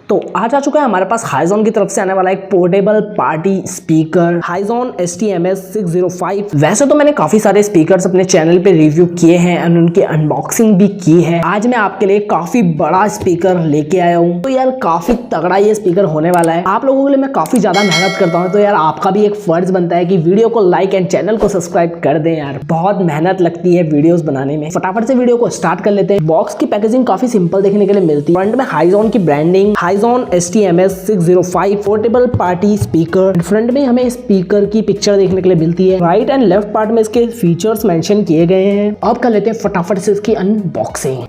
तो आज आ चुका है हमारे पास हाइजॉन की तरफ से आने वाला एक पोर्टेबल पार्टी स्पीकर हाइजॉन ST-MS 605। वैसे तो मैंने काफी सारे स्पीकर्स अपने चैनल पे रिव्यू किए हैं और उनकी अनबॉक्सिंग भी की है। आज मैं आपके लिए काफी बड़ा स्पीकर लेके आया हूँ। तो यार काफी तगड़ा ये स्पीकर होने वाला है। आप लोगों के लिए मैं काफी ज्यादा मेहनत करता हूँ, तो यार आपका भी एक फर्ज बनता है कि वीडियो को लाइक एंड चैनल को सब्सक्राइब कर दें। यार बहुत मेहनत लगती है वीडियोस बनाने में। फटाफट से वीडियो को स्टार्ट कर लेते हैं। बॉक्स की पैकेजिंग काफी सिंपल देखने के लिए मिलती है। फ्रंट में हाइजॉन की ब्रांडिंग, हाइजॉन ST-MS 605 portable party speaker. Front में हमें स्पीकर की पिक्चर देखने के लिए मिलती है। राइट एंड लेफ्ट पार्ट में इसके फीचर्स मेंशन किए गए हैं। अब कर लेते हैं फटाफट से इसकी अनबॉक्सिंग।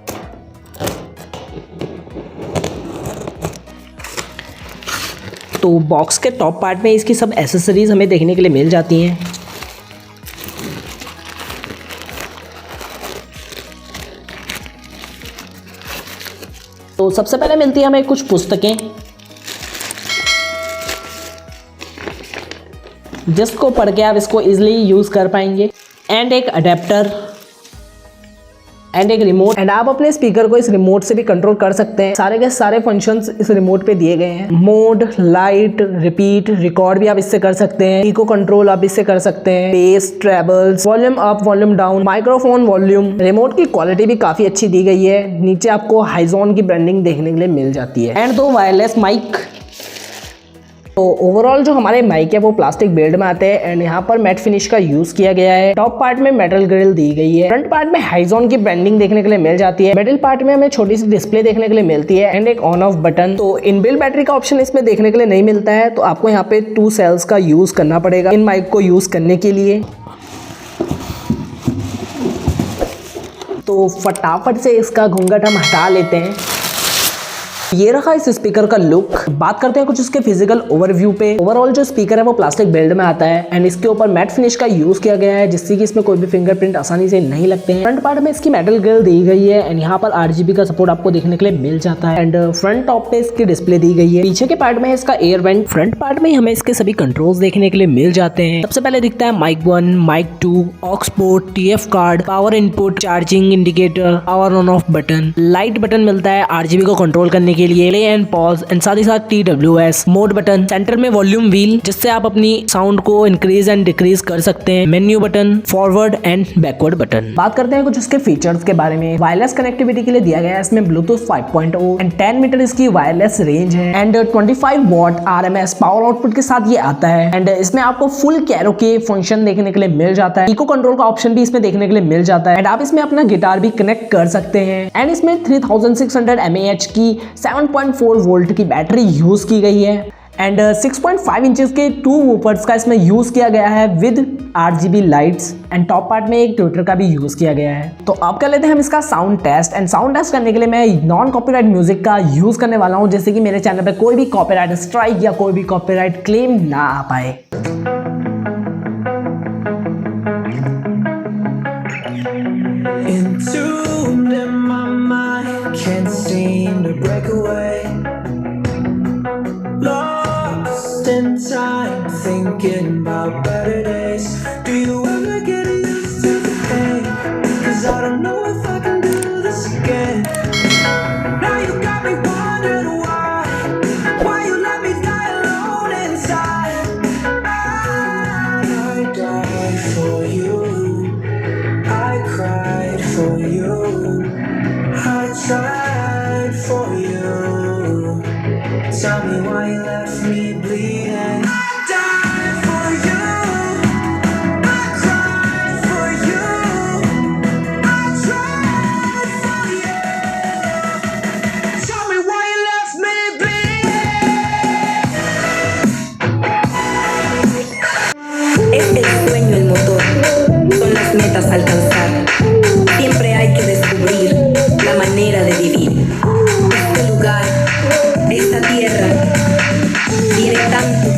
तो बॉक्स के टॉप पार्ट में इसकी सब एसेसरीज हमें देखने के लिए मिल जाती हैं। तो सबसे पहले मिलती है हमें कुछ पुस्तकें, जिसको पढ़ के आप इसको इजीली यूज कर पाएंगे, एंड एक अडेप्टर एंड एक रिमोट। एंड आप अपने स्पीकर को इस रिमोट से भी कंट्रोल कर सकते हैं। सारे के सारे फंक्शंस इस रिमोट पे दिए गए हैं। मोड, लाइट, रिपीट, रिकॉर्ड भी आप इससे कर सकते हैं। इको कंट्रोल आप इससे कर सकते हैं। Base, trebles, volume up, volume down, microphone volume. Remote की क्वालिटी भी काफी अच्छी दी गई है। नीचे आपको हाइजॉन की ब्रांडिंग देखने के लिए मिल जाती है। And 2 wireless mic. तो ओवरऑल जो हमारे माइक है वो प्लास्टिक बिल्ड में आते हैं एंड यहाँ पर मैट फिनिश का यूज किया गया है। टॉप पार्ट में मेटल ग्रिल दी गई है। फ्रंट पार्ट में हाइजॉन की ब्रांडिंग देखने के लिए मिल जाती है। मिडिल पार्ट में हमें छोटी सी डिस्प्ले देखने के लिए मिलती है एंड एक ऑन ऑफ बटन। तो इनबिल्ट बैटरी का ऑप्शन इसमें देखने के लिए नहीं मिलता है, तो आपको यहाँ पे 2 सेल्स का यूज करना पड़ेगा इन माइक को यूज करने के लिए। तो फटाफट से इसका घूंघट हम हटा लेते हैं। ये रहा इस स्पीकर का लुक। बात करते हैं कुछ इसके फिजिकल ओवरव्यू पे। ओवरऑल जो स्पीकर है वो प्लास्टिक बिल्ड में आता है एंड इसके ऊपर मैट फिनिश का यूज किया गया है, जिससे कि इसमें कोई भी फिंगरप्रिंट आसानी से नहीं लगते हैं। फ्रंट पार्ट में इसकी मेटल ग्रिल दी गई है एंड यहाँ पर RGB का सपोर्ट आपको देखने के लिए मिल जाता है। एंड फ्रंट टॉप पे इसकी डिस्प्ले दी गई है। पीछे के पार्ट में इसका एयर वेंट। फ्रंट पार्ट में हमें इसके सभी कंट्रोल्स देखने के लिए मिल जाते हैं। सबसे पहले दिखता है mic 1, mic 2, aux port, TF card, power input, charging indicator, power on off button, light button मिलता है RGB को कंट्रोल करने के लिए, प्ले एंड पॉज एंड साथ ही साथ TWS, मोड बटन, सेंटर में वॉल्यूम व्हील जिससे आप अपनी साउंड को इंक्रीज एंड डिक्रीज कर सकते हैं, menu button, forward and backward button. बात करते हैं कुछ उसके फीचर्स के बारे में। वायरलेस कनेक्टिविटी के लिए दिया गया है इसमें ब्लूटूथ 5.0 एंड 10 मीटर इसकी वायरलेस रेंज है and 25 what RMS power output के साथ ये आता है। एंड इसमें आपको फुल कैरोके फंक्शन देखने के लिए मिल जाता है। इको कंट्रोल का ऑप्शन भी इसमें देखने के लिए मिल जाता है एंड आप इसमें अपना गिटार भी कनेक्ट कर सकते हैं। एंड इसमें 3600 mAh की 7.4 वोल्ट की बैटरी यूज की गई है एंड 6.5 इंचेस के 2 वूफर्स का इसमें यूज किया गया है with RGB lights and top part में एक ट्विटर का भी यूज किया गया है। तो अब कर लेते हैं हम इसका sound test. And sound test करने के लिए मैं नॉन कॉपीराइट म्यूजिक का यूज करने वाला हूं, जैसे कि मेरे चैनल पे कोई भी कॉपीराइट स्ट्राइक या कोई भी कॉपीराइट क्लेम ना आ पाए। Entombed in my mind, can't seem to break away. Lost in time, thinking about better days. Do you ever get used to the pain? 'Cause I don't know if I can do this again. Now you got me wondering why you let me die alone inside. I died for you, I cried for you, I tried for you. Tell me why you left me bleeding. I died for you, I cried for you, I tried for you. Tell me why you left me bleeding. Es el sueño el motor, son las metas a alcanzar. Siempre hay que descubrir la manera de vivir. Este lugar, esta tierra, tiene tanto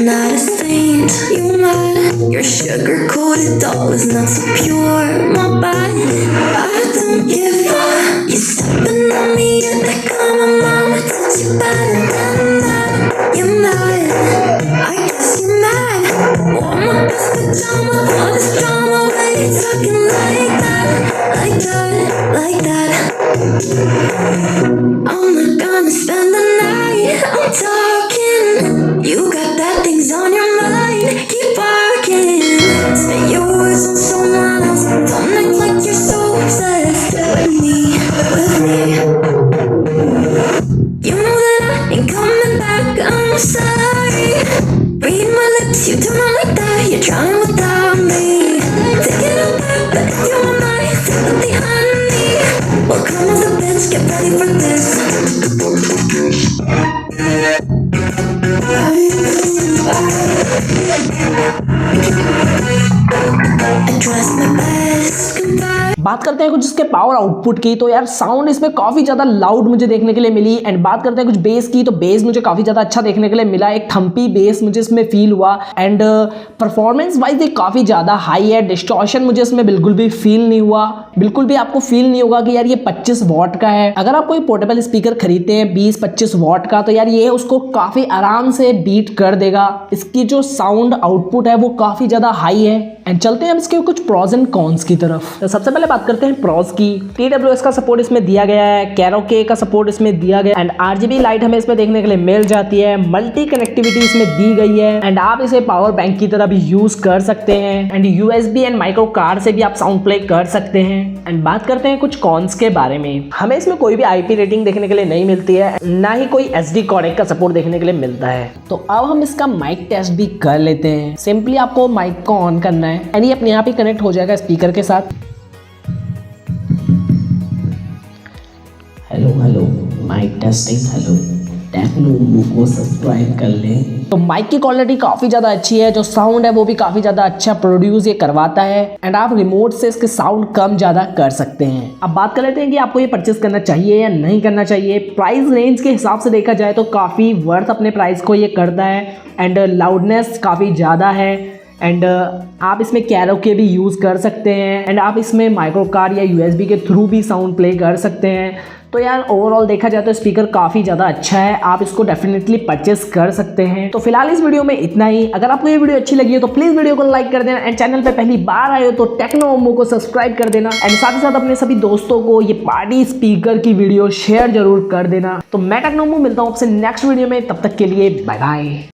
You're not a saint, you're not. Your sugar-coated doll is not so pure, my body. I don't give up. You're stepping on me, you're like I'm a mama. Touch you better than that. You're mad, I guess you're mad. Want my best pajama, all this drama. Why you talking like that, like that, like that? I'm not gonna spend the night, I'm talking. You got bad things on your mind, keep barking. Spend your words on someone else. Don't act like you're so obsessed with me, with me. You know that I ain't coming back, I'm sorry. Read my lips, you do not like that. You're trying without me. Take it all back, but if you want my sympathy, honey, well, come as a bitch, get ready for this. Address my best goodbye. बात करते हैं कुछ इसके power output की, तो यार sound इसमें काफ़ी ज़्यादा लाउड मुझे देखने के लिए मिली। एंड बात करते हैं कुछ बेस की, तो बेस मुझे काफ़ी ज़्यादा अच्छा देखने के लिए मिला। एक थम्पी बेस मुझे इसमें फील हुआ। एंड परफॉर्मेंस वाइज ये काफ़ी ज़्यादा हाई है। डिस्टॉर्शन मुझे इसमें बिल्कुल भी फील नहीं हुआ। बिल्कुल भी आपको फील नहीं होगा कि यार ये 25 वॉट का है। अगर आप कोई पोर्टेबल स्पीकर खरीदते हैं 20-25 वॉट का, तो यार ये उसको काफ़ी आराम से बीट कर देगा। इसकी जो साउंड आउटपुट है वो काफ़ी ज़्यादा हाई है। एंड चलते हैं अब इसके कुछ प्रॉज एंड कॉन्स की तरफ। तो सबसे पहले बात करते हैं प्रॉज की। TWS का सपोर्ट इसमें दिया गया है, कैरोके का सपोर्ट इसमें दिया गया है, एंड RGB लाइट हमें इसमें देखने के लिए मिल जाती है। मल्टी कनेक्टिविटी इसमें दी गई है, एंड आप इसे पावर बैंक की तरह भी यूज कर सकते हैं। And USB and micro card से भी आप साउंड प्ले कर सकते हैं। एंड बात करते हैं कुछ कॉन्स के बारे में। हमें इसमें कोई भी IP रेटिंग देखने के लिए नहीं मिलती है, ना ही कोई SD कोडेक का सपोर्ट देखने के लिए मिलता है। तो अब हम इसका माइक टेस्ट भी कर लेते हैं। सिंपली आपको माइक को ऑन करना है एंड ये अपने आप ही कनेक्ट हो जाएगा स्पीकर के साथ। Hello hello, mic testing, hello. टेक्नोमो को सब्सक्राइब कर लें। तो माइक की क्वालिटी काफ़ी ज़्यादा अच्छी है। जो साउंड है वो भी काफ़ी ज़्यादा अच्छा प्रोड्यूस ये करवाता है। एंड आप रिमोट से इसके साउंड कम ज़्यादा कर सकते हैं। अब बात कर लेते हैं कि आपको ये परचेस करना चाहिए या नहीं करना चाहिए। प्राइस रेंज के हिसाब से देखा जाए तो काफ़ी वर्थ अपने प्राइस को ये करता है। एंड लाउडनेस काफ़ी ज़्यादा है। एंड आप इसमें कैरोके भी यूज़ कर सकते हैं। एंड आप इसमें माइक्रो कार्ड या USB के थ्रू भी साउंड प्ले कर सकते हैं। तो यार ओवरऑल देखा जाए तो स्पीकर काफ़ी ज़्यादा अच्छा है। आप इसको डेफिनेटली परचेस कर सकते हैं। तो फिलहाल इस वीडियो में इतना ही। अगर आपको ये वीडियो अच्छी लगी हो तो प्लीज़ वीडियो को लाइक कर देना। एंड चैनल पे पहली बार आए हो तो टेक्नोमो को सब्सक्राइब कर देना। एंड साथ ही साथ अपने सभी दोस्तों को ये पार्टी स्पीकर की वीडियो शेयर जरूर कर देना। तो मैं टेक्नोमो मिलता हूँ आपसे नेक्स्ट वीडियो में। तब तक के लिए बाय बाय।